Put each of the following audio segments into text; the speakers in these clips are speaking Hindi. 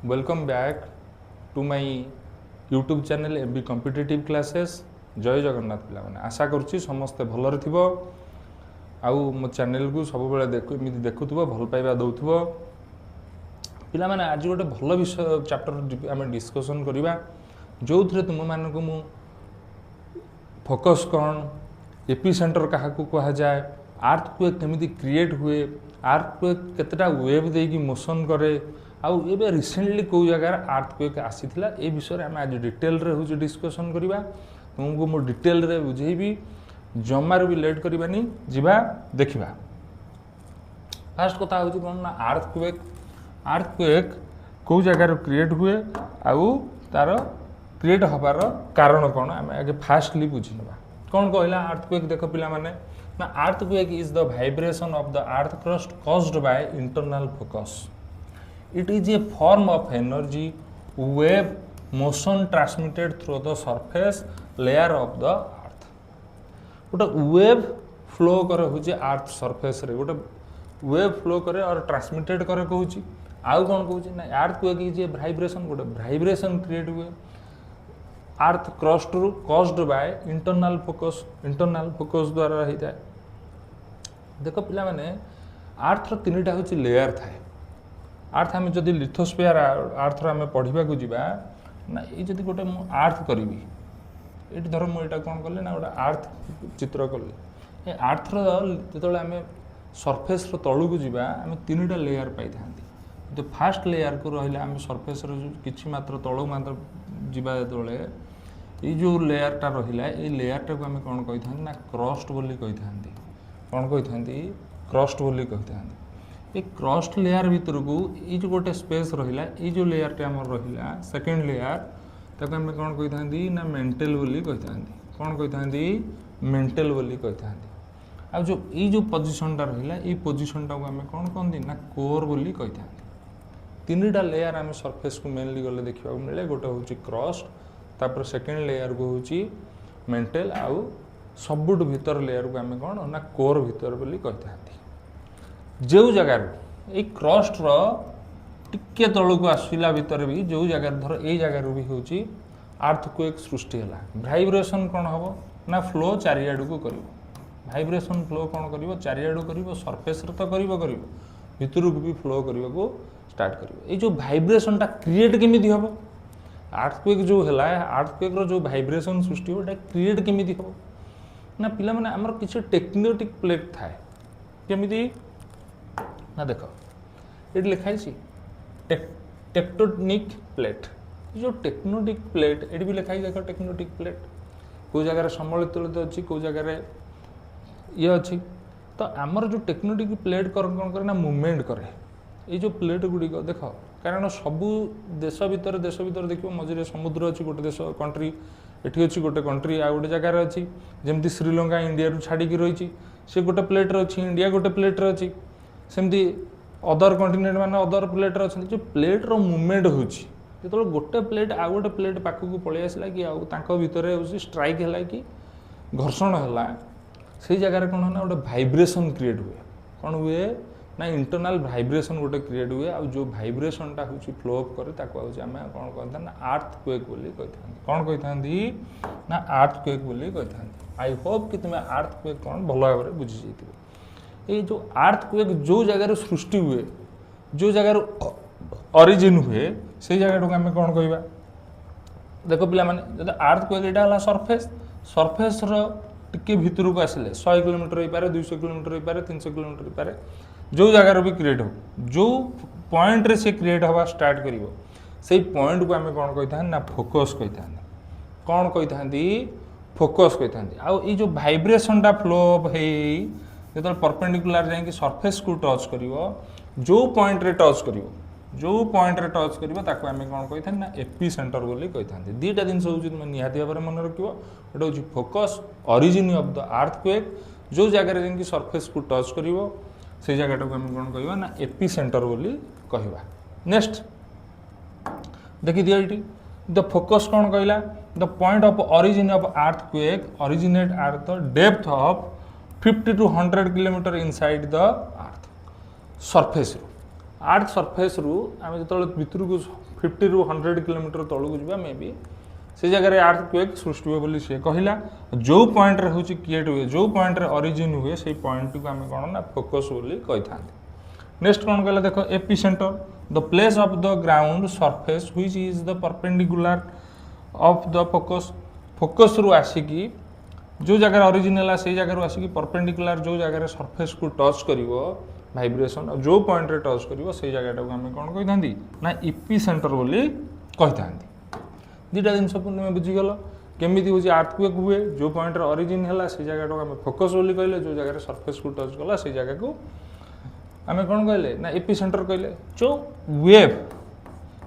Welcome back to my YouTube channel MB competitive classes. जय जगन्नाथ पिला माने आशा करुच्ची समस्ते भलरे थिबो आउ मो चैनल को सब बेले एमती देखुथबो भल पाइबा दउथबो। पिला माने आज गोटे भल विषय चैप्टर आम डिस्कसन करबा जो थरे तुम मान को मु फोकस कौन एपी सेंटर क्या कह जाए अर्थक्वेक केमिति क्रिएट हुए अर्थक्वेक केतेटा वेव देकी मोशन करे आउ एबे रिसेंटली को जगह अर्थक्वेक आसीथिला ए विषय आम आज डिटेल रे होची डिस्कशन करबा। तुमको मो डिटेल रे बुझेबी जमार भी लेट करबानी जिबा देखिबा। फर्स्ट कथा होची कोन ना अर्थक्वेक को जगह क्रिएट हुए आउ तार क्रिएट हबार कारण कौन आम आगे फास्टली बुझी नवा। कौन कहला अर्थक्वेक देख पिला माने ना earthquake is the vibration of the earth crust caused by internal focus. It is a form of energy wave motion transmitted through the surface layer of the earth. गोटे वेव फ्लो करे होची अर्थ सरफेस रे गोटे वेव फ्लो करे और ट्रांसमिटेड करे कहूची आउ कौन कहूची ना अर्थक्वेक इज ए वाइब्रेशन गोटे वाइब्रेशन क्रिएट हुए अर्थ क्रस्ट रु कॉज्ड बाय इंटरनल फोकस द्वारा होता है। देख पिला माने अर्थ तीनटा होची लेयर थाए। अर्थ आम जदि लिथोस्फियर अर्थ आम पढ़ा को जीवा ना ये जदि गोटे मु अर्थ करी ये धर मुझे कौन कले ना गोटे अर्थ चित्र कले अर्थ जो आम सरफेस तलू को जीवा आम तीनटा लेयर पाई था। तो फास्ट लेयर को रहा आम सरफेस किसी मात्र तलू मात्र जीवा जो ये जो लेयरटा रहा ये लेयरटा को आम कौन कही था ना क्रस्ट बोली कही था। कौन कही था क्रस्ट बोली कही था। ये क्रस्ट लेयर भीतर को ये जो गोटे स्पेस रहा ये जो लेयरटा आम रहा सेकेंड लेयर ताको आम कौन कही था ना मेंटल बोली कही था। कौन कही था मेंटल बोली कही था। आ जो ये जो पोजीशनटा रहा ये पोजीशनटा को आम कौन कहते ना कोर बोली कही था। तीनटा लेयर आम सरफेस को मेनली गले देखा मिले गोटे हूँ क्रस्ट तापर सेकेंड लेयर को हूँ मेंटल आउ सबुठ भीतर लेयर को आम कौन ना कोर भीतर बोली कही था। जो जगार ये क्रस्ट टिके तलू को आसला भीतर भी जो जगार धर ये जगार भी हूँ अर्थक्वेक सृष्टि है। वाइब्रेशन कौन हम ना फ्लो चारिआड़ को कर वाइब्रेशन फ्लो कौन कर चारिआड़ कर सरफेस तो कर भीतर को भी फ्लो करने को स्टार्ट कर। जो वाइब्रेशनटा क्रिएट केमिति हम अर्थक्वेक जो है अर्थक्वेक जो वाइब्रेशन सृष्टि हो क्रिएट केमिति हम ना पिला माने हमर किसी टेक्टोनिक प्लेट थाए केमिति ना देख ये लिखाई टेक्टोनिक प्लेट जो टेक्टोनिक प्लेट ये भी लिखाई देख टेक्टोनिक प्लेट को जगह सम्मिलित अच्छी को जगह ये अच्छी। तो आमर जो टेक्टोनिक प्लेट कौन करे ना मूवमेंट करे ये जो प्लेट गुड़िक देख कारण सबू देश भितर देखो मझे समुद्र अच्छी गोटे देश कंट्री एटी अच्छी गोटे कंट्री आ गोटे जगार अच्छी जमती श्रीलंका इंडिया छाड़ी रही सी गोटे प्लेट अच्छी इंडिया गोटे प्लेट अच्छी सेमती अदर कंटिनेंट मान अदर प्लेट अच्छे जो प्लेट रो मूवमेंट होची जो गोटे प्लेट आ गोटे प्लेट पाखक पलि आसला कि आउ भितर स्ट्राइक है कि घर्षण है से जगार कौन है गोटे वाइब्रेशन क्रिएट हुए कौन हुए ना इंटरनल वाइब्रेशन गोटे क्रिएट हुए आ जो वाइब्रेशनटा हूँ फ्लो अप करे आम कौन कहता ना अर्थक्वेक बोली कही था। कौन कही था ना अर्थक्वेक बोली कही था। आई होप कि तुम्हें अर्थक्वेक कौन भल भाव में बुझी जाइए। ये जो अर्थक्वेक जो जगार सृष्टि हुए जो जगार ओरिजिन हुए से जगह आम कौन कहवा देख पिला माने जब अर्थक्वेक एटा हला सरफेस टिके भीतर को आसिले 100 किलोमीटर हो पारे 200 किलोमीटर हो पारे 300 किलोमीटर हो पारे जो जगार भी क्रिएट हो जो पॉइंट रे से क्रिएट हवा स्टार्ट करिवो से पॉइंट को आम कौन कही था ना फोकस कही था। कौन कही था फोकस कही था। आ ये जो वाइब्रेशनटा फ्लो अप है जो परपेंडिकुलर जाकि सरफेस को टच कर जो पॉइंट रे टच कर आम कौन कही था ना एपी सेंटर बोली कही था। दुईटा जिन तुम निहाती भाव में मन रख गोटे हूँ focus origin of the earthquake जो जगह जाकि सरफेस को टच कर से जगह को आम कौन कहवा ना एपी सेंटर बोली कहवा। नेक्स्ट देखी दिया ये द फोकस कौन कहला the point of origin of earthquake originate at the depth of 50 to 100 kilometre inside the earth surface आर्थ सरफेस रु आम जो भितर को 50 ରୁ 100 किलोमीटर तौक जा मे बी से जगह आर्थ क्वेक सृष्टि हुए सी कहला जो पॉइंट रे होची क्रिएट हुए जो पॉइंट रे ओरिजिन हुए से पॉइंट को आम कौन ना फोकस बोली कही था। नेक्स्ट कौन कहला देख AP centre the place of the ground surface which is the perpendicular of the focus focus रु आसिकी जो जगह ओरिजिन है से जगह आसिकी परपेंडिकुलर जो जगह सरफेस को टच करिवो भाइब्रेशन और जो पॉइंट रे टच करिवो से जगह को आम कौन कही थांदी ना इपी सेंटर बोली कही थांदी। दुटा जिन तुम्हें बुझीगल केमी हूँ आर्थक्वेक हुए जो पॉइंट ओरिजिन है से जगह आम फोकस बोली कहले जो जगह सरफेस को टच कला से जगह को आम कौन कहले ना एपी सेंटर कहले। जो वेव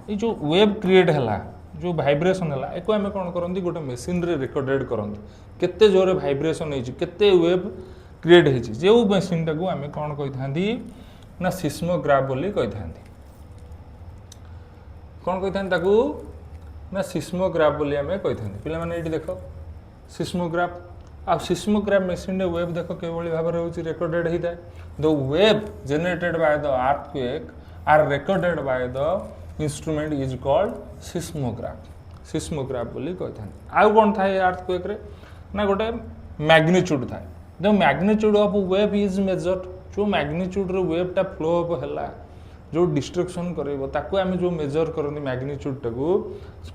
ये जो वेव क्रिएट है जो भाइब्रेशन है एक आम कौन करती गोटे मेसीन रे रिकॉर्डेड करती केते जोरे भाइब्रेशन होते वेव क्रिएट होती जो मेसीन टाक आम कौन कही था ना सिस्मोग्राफ बोली कही था कौन कही था ना सिस्मोग्राफ बोली आम कही था पिला माने ये देख सिस्मोग्राफ आ सिस्मोग्राफ मेसीन रे वेव देख केवल भाव में रेकर्डेड होता है the wave generated by the earthquake are recorded by the instrument is called seismograph बोली कही था। आउ कौन था अर्थक्वेक रे ना गोटे मैग्नीट्यूड था the magnitude of wave is measured जो मैग्नीट्यूड रे वेवटा फ्लो अप है जो डिस्ट्रक्शन करेबो ताकू आम जो मेजर करनी मैग्नीट्यूड टाकू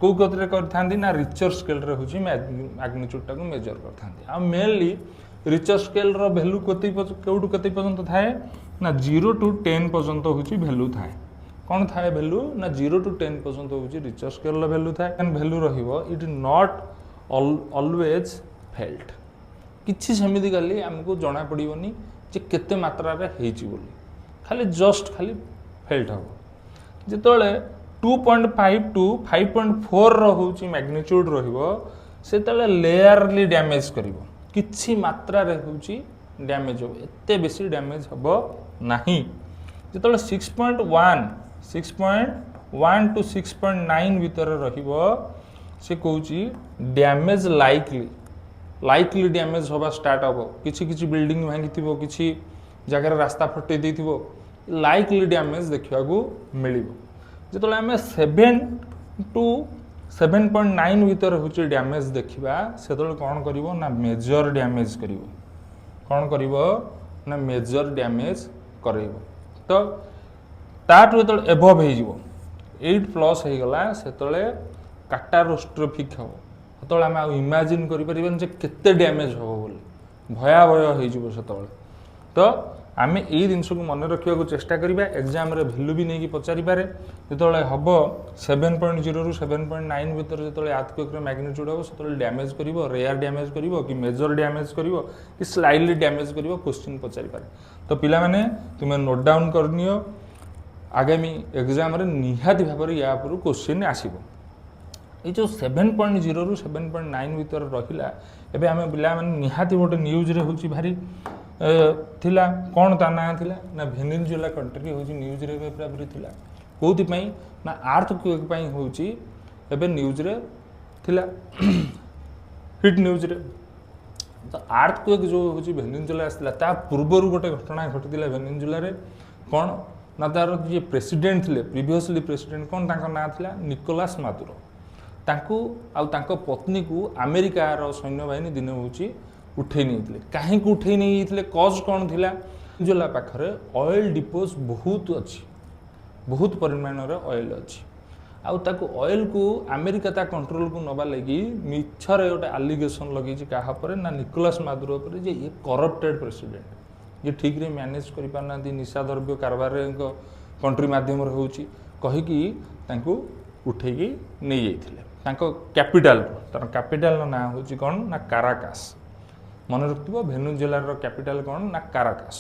कौ कतरे करथांदी ना रिचर स्केल रे होची मैग्नीट्यूड टाकू मेजर करथांदी आ मेनली रिचर स्केल रो वैल्यू केउटू कति पर्यंत थाए ना 0 to 10 पर्यंत होची वैल्यू थाए कौन थाए वैल्यू ना 0 to 10 पर्यंत होची रिचर स्केल रो वैल्यू थाए एंड वैल्यू रहिबो इट नॉट ऑलवेज फेल्ट किछि समिति गली हमको जणा पड़िबोनी जे केते मात्रा रे हेची बोली खाली जस्ट खाली फेल्ट हम जिते 2.5 to 5.4 रोचे मैग्नीट्यूड से लेयरली डैमेज कर किसी मात्रा रे होची डैमेज हो एते बेसी डैमेज हम नहीं जिते 6.1 to 6.9 भितर रहिबो से कहूची डैमेज लाइकली डैमेज हवा स्टार्ट हम किसी बिल्डिंग भांगी थी किसी जगह रास्ता फटे देथिबो लाइकली डैमेज देखा मिल जो आम 7 to 7.9 भितर हूँ डैमेज देखा से कौन कर ना मेजर डैमेज कर कौन कर ना मेजर डैमेज कर तो ताठू जो एभव हो 8+ होगला से काटारोस्ट्रोफिक हम जो आम इमेजिन करें केते डैमेज हम बोली भयावह हो तो आम यही जिनस को मन रखा चेष्टा करिबा एग्जाम रे वैल्यू भी नहीं पचारि पारे जो हम 7.0 ରୁ 7.9 भितर जो अर्थक्वेक मैग्नीट्यूड हम से डैमेज कर रेयर डैमेज कर कि मेजर डैमेज कर कि स्लाइटली डैमेज कर क्वेश्चन पचारि पारे तो पिला माने तुम्हें नोट डाउन करनियो आगामी एग्जाम रे निहाती भाव में या क्वेश्चन आसीबो ये जो 7.0 ରୁ 7.9 भितर रहिला एबे आमे पिला माने निहाती गोटे न्यूज रे होची भारी थिला कौन ता ना थिला ना वेनेजुएला कंट्री होची न्यूज रे पूरा थिला कोथि पई ना अर्थक्वेक पई होची एबे न्यूज रे थिला हिट न्यूज रे तो अर्थक्वेक जो होची वेनेजुएला आसला ता पूर्वरु गोटे घटना घटिला वेनेजुएला रे कौन ना तार जे प्रेसिडेंट थिले प्रीवियसली प्रेसिडेंट कौन तांका ना थिला निकोलास मादुरो तांकू आ तांको पत्नी को अमेरिका रो सैन्य बाहिनी दिन होची उठे नहीं कहीं उठे नहीं कज कौन थी वेनेजुएला पाखरे ऑयल डिपोज बहुत अच्छी बहुत परिमाण ऑयल अच्छी आउ ऑयल को अमेरिका ता कंट्रोल को नबा लगी मिछरे गोटे आलिगेशन लगे क्या ना निकोलास मादुरो पर जे ये करप्टेड प्रेसिडेंट ये ठीक रे मैनेज कर पारना निशा द्रव्य कारबार कंट्री माध्यम होची कहीकि उठेकी नहीं जाइथिले कैपिटल तार कैपिटल ना होची कौन ना काराकास मन रखियो वेनेजुएला कैपिटल कौन ना काराकास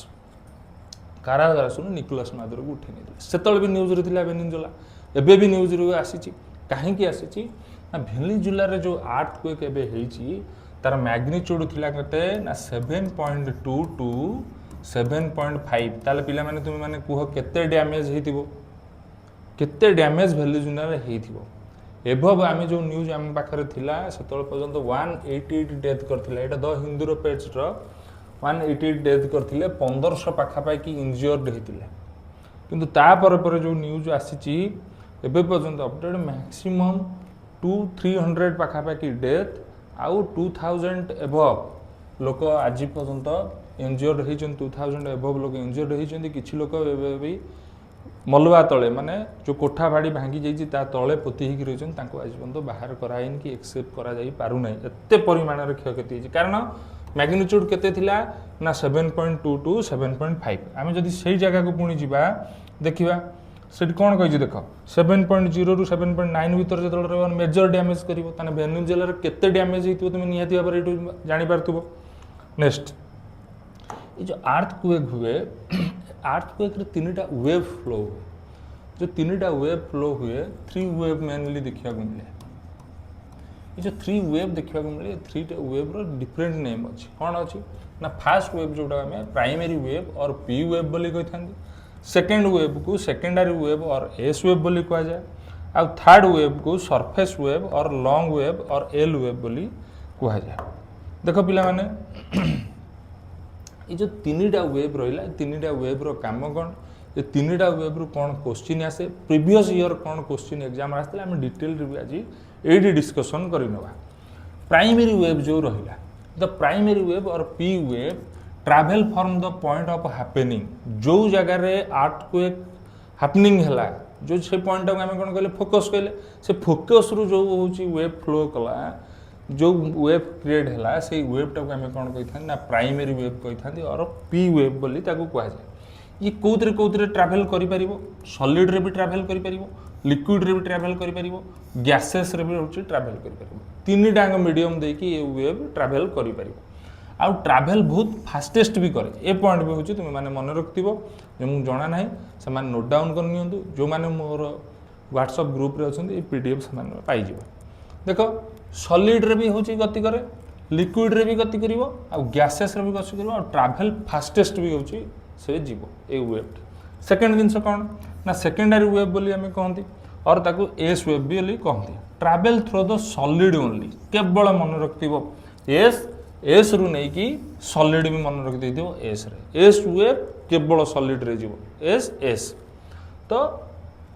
काराकास निकोलास मादुरो को उठे नहीं से भी न्यूज रे वेनेजुएला एबे भी न्यूज रे आसी कहीं आसी ना वेनेजुएला रे जो अर्थक्वेक एबे हेची तार मैग्नीट्यूड थिला कते ना 7.2 to 7.5 ताले पिला माने तुम माने कुह केते डैमेज हेतिबो केते डैमेज वेनेजुएला रे हेतिबो एभव आम जो न्यूज आम पाखे थिला सेतल पर्यंत 188 डेथ करथिला एटा द हिंदूर पेज रो 188 डेथ करथिले 1500 पाखापाखि इंजर्ड हेतिले किंतु तापर जो न्यूज आसी एबे पर्यंत अपडेट मैक्सिमम 200-300 पाखापाखि डेथ आउ 2000 एबव लोक आज पर्यंत इंजर्ड होती 2000 एबव लोक इंजर्ड होती किसी लोक भी मलुआ तले माने जो कोठा बाड़ी भांगी जाइए तले पोती होगी रही आज पर्यंत बाहर कराइन कि एक्सेप्ट करा जाई पारु नहीं एते परिमाण क्षयक्षति कारण मैग्निट्यूड केते थिला ना 7.2 टू 7.5 आम जदि से जगह को पुणी जा देखा से कौन कही देख 7.0 रू 7.9 भर जो मेजर डैमेज कर वेनेजुएला केते डैमेज हो तुम निहाती भाव में जापार नेक्स्ट ये जो अर्थक्वेक हुए अर्थक्वेक रे 3टा वेव फ्लो हुए जो 3टा वेव फ्लो हुए 3 वेव मेनली देखा मिले ये जो 3 वेव देखा मिले 3टा वेव रो डिफरेंट नेम अच्छी कौन अच्छी ना फास्ट वेव जोटा आम प्राइमरी वेव और पी वेव बोली कही था सेकेंड वेव को सेकेंडरी वेव और एस वेव बोली कह जाए आ थर्ड वेव को सरफेस वेव और लॉन्ग वेव और एल वेव बोली कह जाए देख पिला माने ये जो 3टा वेव रहा 3टा वेव रो काम कौन ये 3टा वेव रू कौन क्वेश्चन आसे प्रीवियस ईयर कौन क्वेश्चन एग्जाम आसते आम डिटेल भी आज ये डिस्कसन करवा प्राइमरी वेव जो रहा द प्राइमरी वेव और P wave travel from the point of happening जो जगार अर्थक्वेक हैपनिंग है जो से पॉइंट आम कौन कहले फोकस कहले से फोकस रु जो होची वेव फ्लो कला जो वेव क्रिएट है से वेवटा को आम कौन कही था ना प्राइमरी वेव कही था और पी वेव बोली कहुए ये कौन ट्रैवल कर सॉलिड रे भी ट्रैवल कर लिक्विड रे भी ट्रैवल कर गैसेस रे भी होची ट्रैवल कर 3टांग मीडियम देकी ये वेव ट्रैवल कर आउ ट्रैवल बहुत फास्टेस्ट भी करे ए पॉइंट भी होची तुम माने मन रखिबो जे मु जणा नाही से माने नोट डाउन कर नियंतु जो माने मोर व्हाट्सएप ग्रुप रे अछन ए पीडीएफ से माने पाई जिवो देखो सॉलिड रे भी होची गति करे लिक्विड रे भी गति करिवो आ गैसेस रे भी गति करिवो आ ट्रैवल फास्टेस्ट भी होची से जीवो ए वेव सेकंड दिन से कोन ना सेकेंडरी वेव बोली हमें कहंती और ताकू एस वेव भी बोली कहंती travel through the solid only केवल मन रखिबो एस रु नहीं कि सॉलिड भी मन रखि देथिबो एस रे एस वेव केवल सॉलिड रे जीवो एस तो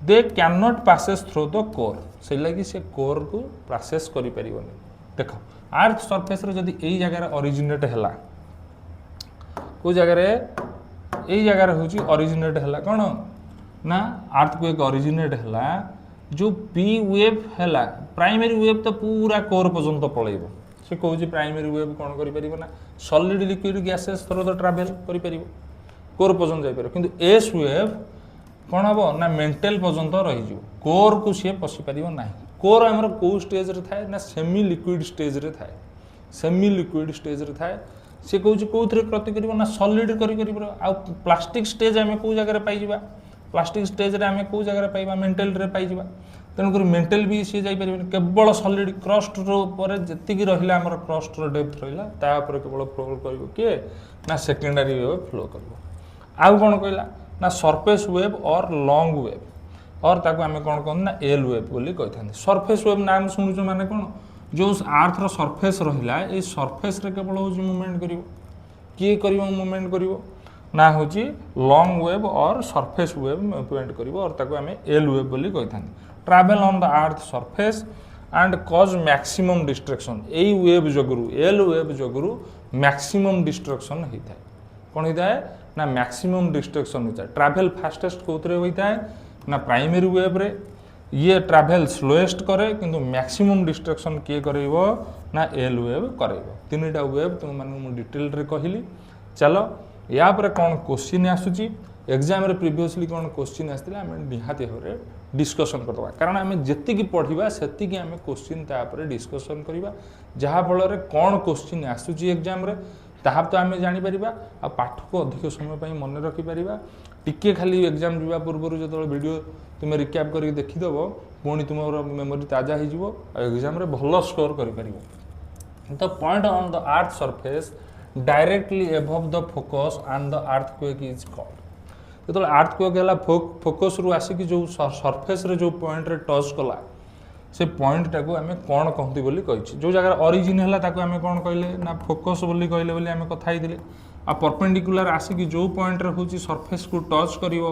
they can not passes through the core से लगी से कोर को प्रोसेस करि परिबोनी देखो अर्थ सरफेस रे जदी एई जगह रे ओरिजिनेट हैला को जगह रे एई जगह रे होची ओरिजिनेट हैला कोन ना अर्थक्वेक ओरिजिनेट हैला जो पी वेव हैला प्राइमरी वेव तो पूरा कोर पर्यंत पळेइबो से कहूँ प्राइमरी वेव कौन कर solid liquid gases through the travel कर कोर पर्यंत जापर किंतु एस वेव कौन हम ना मेंटल पर्यंत रही कोर को सी पशिपार ना कोर आमर कौ स्टेज रे थाए ना सेमी लिक्विड स्टेज रे थाए सेमी लिक्विड स्टेज रे थाए सी कहूँ कौन गति कर ना सॉलिड कर प्लास्टिक स्टेज आम कौ जगह पाइबा प्लास्टिक स्टेज रे आम कौ जगह पाइबा मेंटल रे पाइबा तेणुक मेंटल भी सी जापर केवल सॉलिड क्रस्ट जी रहा आम क्रस्ट डेप्थ रहा तापर केवल फ्लो कर किए ना सेकेंडरी वेव फ्लो कर आउ कौन कहला ना सरफेस वेव और लॉन्ग वेव और ताको आम कौन कहते ना एल वेव बोली कही था सरफेस वेव नाम शुणुचु माने कौन जो अर्थ रो सरफेस रहा ये सरफेस रे केवल हूँ मूवमेंट कर किए कर मूवमेंट कर ना हूँ लॉन्ग वेव और सरफेस वेव मूवमेंट कर और ताको आम एल वेव बोली कही था travel on the earth surface and cause maximum destruction एई वेव जगरू एल वेव जगरू मैक्सिमम डिस्ट्रक्शन होता है कौन होता है ना मैक्सिमम डिस्ट्रक्शन होता है ट्रैवल फास्टेस्ट कौन होता है ना प्राइमरी वेव रे ये ट्रैवल स्लोएस्ट करे किंतु मैक्सिमम डिस्ट्रक्शन किए करेबो ना एल वेव करेबो 3टा वेव तुम माने डिटेल रे कहली चलो या पर कौन क्वेश्चन आसुची एग्जाम रे प्रीवियसली कौन क्वेश्चन आसथिला हम निहाती भाव डिस्कसन करदबा कारण आम जी पढ़ा से आम क्वेश्चन तापर डिस्कसन करवा जहाँफल कौन क्वेश्चन आसूची एग्जाम रे ताहा तो आम जापर आ पाठ को अधिक समय मन रखिपर टिके खाली एग्जाम जावा पूर्व जो वीडियो तुम रिक्याप कर देखीदेव पुणी तुम मेमोरी ताजा हो एग्जाम रे भल स्कोर कर तो point on the earth surface directly above the focus and the earthquake is called जो अर्थक्वेक है फोकस रु आसिक जो सरफेस रे जो पॉइंट रे टच कला से पॉइंट टाको आम कौन कहती बोली कही जो जगह ओरिजिन है आम कौन कहले ना फोकस बोली कहले बोली आम कथा आ परपेंडिकुलर आसिक जो पॉइंट रे होची सरफेस को टच करिवो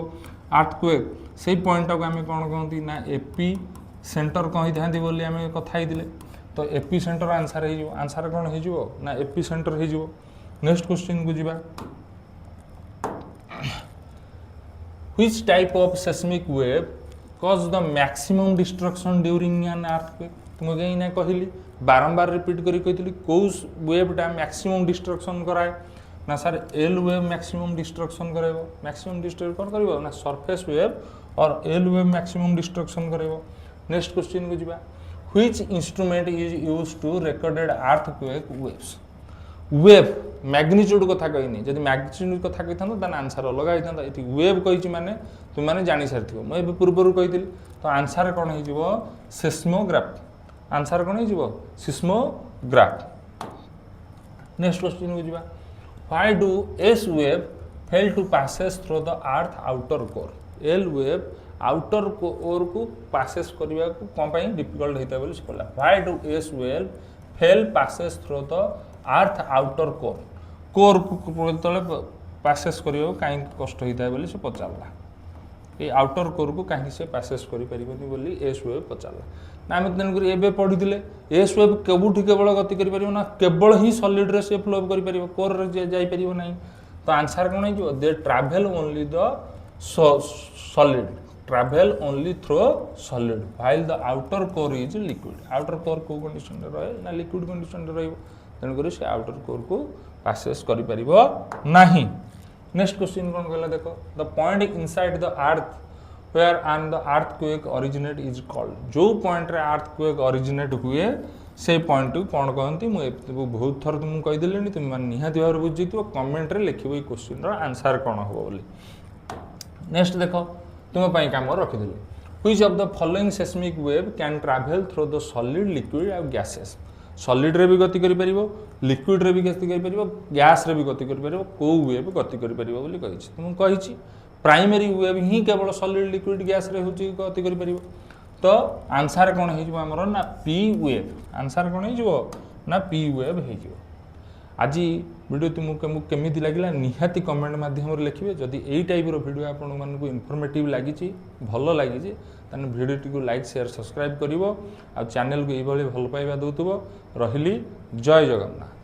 आर्थक्वेक से पॉइंट को आम कौन कहती ना एपी सेंटर कही था बोली आम कथा ही तो एपी सेंटर आंसर हो आंसर कौन हो ना एपी सेंटर हो। नेक्स्ट क्वेश्चन को जीवा which type of seismic wave cause the maximum destruction during an earthquake तुमको कहीं ना कहली बारंबार रिपीट करी कही कौ वेवटा मैक्सिमम डिस्ट्रक्शन कराए ना sir L wave maximum destruction करेबो मैक्सिमम डिस्ट्रक्शन कौन करिवो ना सरफेस वेव और एल वेव मैक्सिमम डिस्ट्रक्शन करेबो। नेक्स्ट क्वेश्चन को जीवा which instrument is used to recorded earthquake waves wave magnitude कथा कही जब मैग्निट्यूड कथा कही था आंसर अलग होता ये वेव कही माने तुम मैंने जानी सारी मुझे पूर्वर कही तो आंसर कौन हो सेस्मोग्राफ आंसर कौन हो सिस्मोग्राफ। नेक्स्ट क्वेश्चन को जीवा why do S wave fail to passes through the earth outer core L wave outer core को पासेस करने को कौन डिफिकल्ट होता है बोली कहला why do S wave fail passes through the earth outer core core जो पासेस करियो कहीं कष्ट होता है बोली से पचारला ये आउटर कोर को कहीं से पासेस करि परिबनी बोली एस वेव पचारला ना आम तेणुक एवं पढ़ी एस वेव केबुठी केवल गति कर ना केवल ही सॉलिड रे से फ्लो कर कोर रे जाई परिबो नहीं तो आंसर कौन हो दे travel only the solid travel only through solid while the outer core is liquid outer core को कंडीशन रहे ना लिक्विड कंडीशन रे तेणुक से आउटर कोर को पासेस कर नहीं। नेक्स्ट क्वेश्चन कौन कहला देखो the point inside the earth where and the earthquake originate is called जो पॉइंट रे अर्थक्वेक ओरिजिनेट हुए से पॉइंट को कौन कहती मुझे बहुत थर तुमको कहीदेली तुम निहाती भाव बुझी कमेंट रे लिखो ये क्वेश्चन आंसर कौन हम बोली। नेक्स्ट देख तुम कम रखिदेली which of the following seismic wave can travel through the solid liquid और गैसेस सॉलिड रे भी गति करि परिबो लिक्विड रे भी गति करि परिबो गैस रे भी गति करि परिबो को वेव गति करि परिबो बोली कहि छी तुम कहि छी प्राइमरी वेव ही केवल सॉलिड लिक्विड गैस रे होची गति करि परिबो तो आंसर कौन हो हमर ना पी वेव आंसर कौन हो ना पी वेव हो। आज वीडियो तुमको केमिति लागला निहाती कमेंट माध्यम लिखिए जदि यही टाइप वीडियो आपण मानक इनफॉर्मेटिव लगी भल लगी ताने वीडियो को लाइक शेयर सब्सक्राइब करिवो आ चैनल को ये भल पाइबा दउतबो रहिली जय जगन्नाथ।